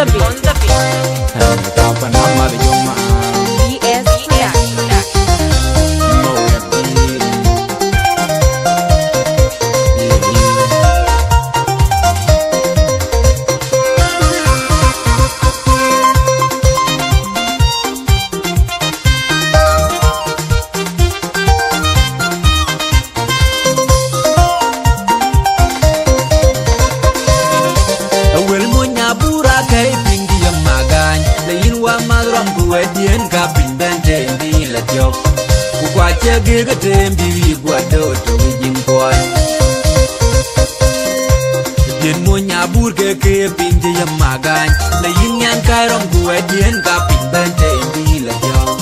the beat. BS Dien kapin bente ndi la jok ku kwa chege ga tembi gwa do to yin kwan dien mo nya bur ke pinje ya magan la yin nyan kai rom ku dien kapin bente ndi la jok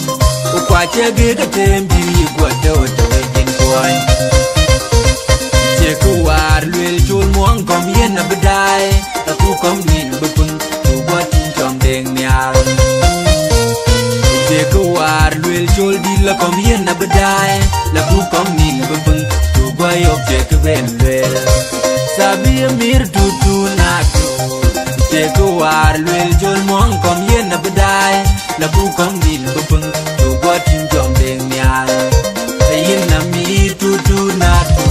ku kwa chege ga tembi gwa do to yin kwan che ku war lwel chul muang kom yen na bedai ta ku kom din bupun ku gwa tin chom deng nyal War luel chol di la kom yen na bedai la bu kom nin bubung tu gwa yok je ke ben luel sabi amir tu na tu je ko war luel chol mong kom yen na bedai la bu kom nin bubung tu gwa tin jom deng nyal yin na mi tu na tu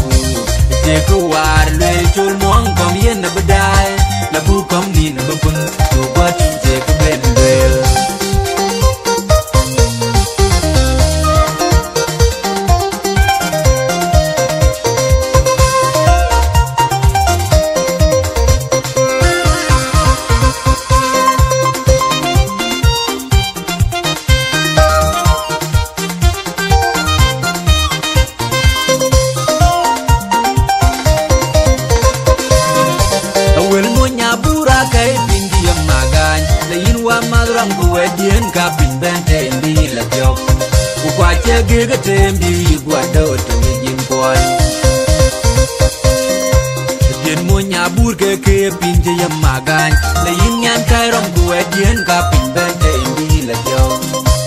je ko war luel chol mong kom yen na bedai la bu kom nin bubung tu gwa tin je ke ben luel Dien kapin bente ndi la jok ku kwa chege ga tembi gwa do to yin kwan dien mo nya bur ke pinje ya magan la yin nyan kai rom ku dien kapin bente ndi la jok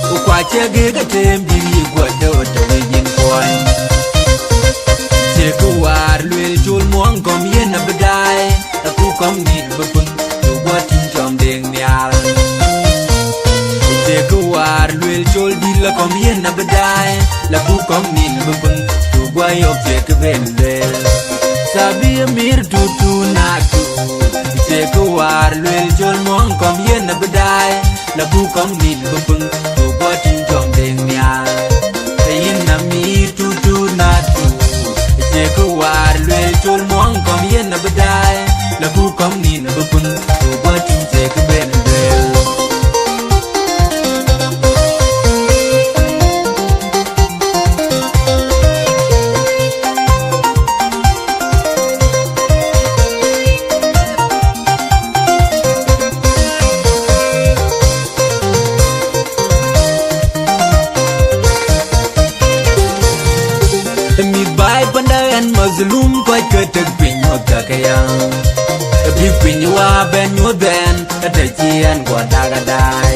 ku kwa chege ga tembi gwa do to yin kwan che ku war lwel chul muang kom yen na bedai ta ku kom din bupun tu gwa tin chom deng nyal War luel chol di la kom yen na bedai la bu kom nin bubung tu gwa yok je ke ben lel sabi amir tu na tu je ko war luel chol mong kom yen na bedai la bu kom nin bubung tu gwa tin jom deng nyal yin na mi tu na tu je ko war luel chol mong kom yen na bedai la bu kom nin bubung tu gwa tin je ke ben lel Mazlum quay cơ thực bình một cả cái yang Big bình wa ben nhua ben Kata chian kwa daga dai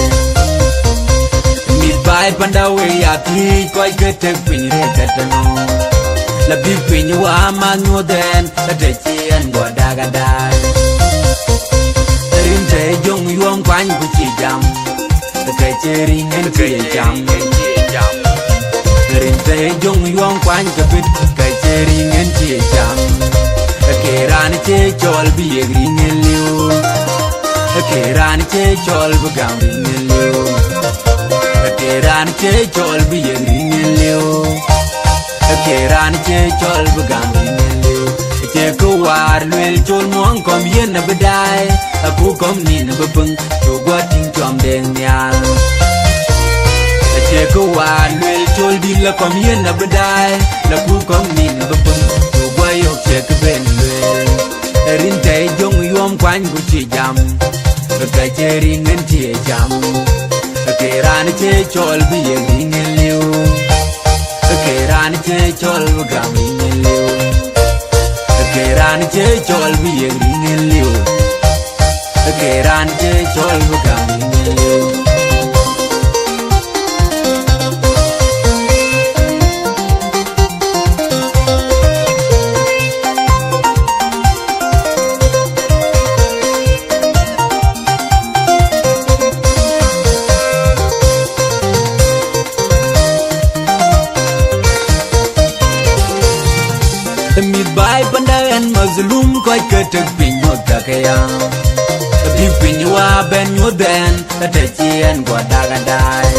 Mid bai panda we ya thi quay cơ thực bình re kata no La big bình wa ma nhua ben Kata chian kwa daga dai Rin te yong yuang quanh của chị jam Kata cheri ngen chị jam Rin te yong yuang quanh của bit Chering en che cham Keran che chol bi egring en liu Keran che chol bu gam en liu Keran che chol bi egring en liu Keran che chol bu gam en liu Che ko war luel chol muang kom yen na bedai Aku kom nin bubung tu gwa ting chom deng nyal Che ko war luel chol di la kom yen na bedai La ku kom nin bubung tu gwa yok che ke ben luel Rin te jong yuam kwan ku chi jam Ka che ring en chi jam Ke ran che chol bi ye ring en liu Ke ran che chol bu gam ring en liu Ke ran che chol bi ye ring en liu Ke ran che chol bu gam ring en liu en mazlum koi ketek pinyo takaya Big pinyo ben yoden Atachien kwa dagadai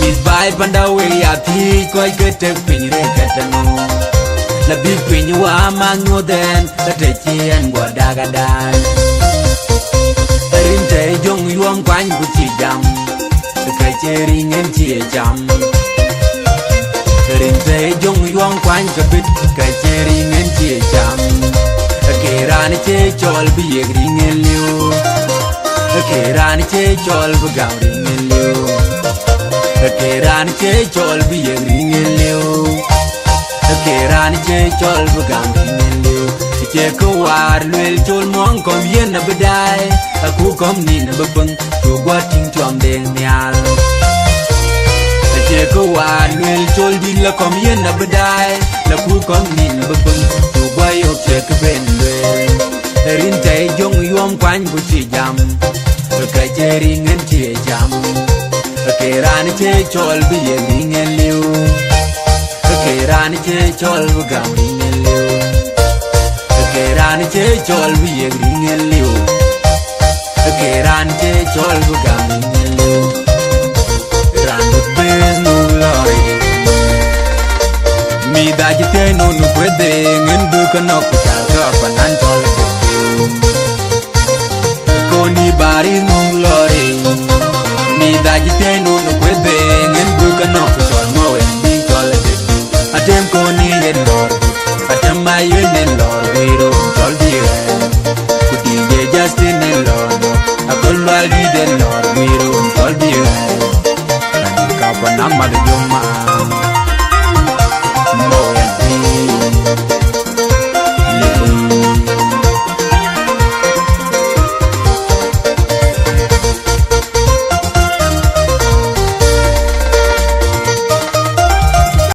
Mis bai pandawe ati koi ketek pinre katano La big pinyo man yoden Atachien kwa dagadai Rinte jong yuang kwany kuchi jam Kacheri ngen chie jam Rinte jong yuang kwany kabit Kacheri ngen chie jam Kerani che chol biyeg ringen liu Kerani che chol bagam ringen liu Kerani che chol biyeg ringen liu Kerani che chol bagam ringen liu Che ko war luel chol mong kom yen na bedai Aku kom ni na bepeng Tu gua ting tuam deng mial Che ko war luel chol di la kom yen na bedai Laku kom ni na bepeng Tu gua yok che ke ben luel Rintai jong yuam kwany ku chi jam Ka che ringen chi jam Kerani che chol biye ringen liu Kerani che chol bagam ringen liu Kerani che chol biye ringen liu Kerani che chol bagam ringen liu Randu bez nu lori Mi da jite no nu puede ngendu kanok chal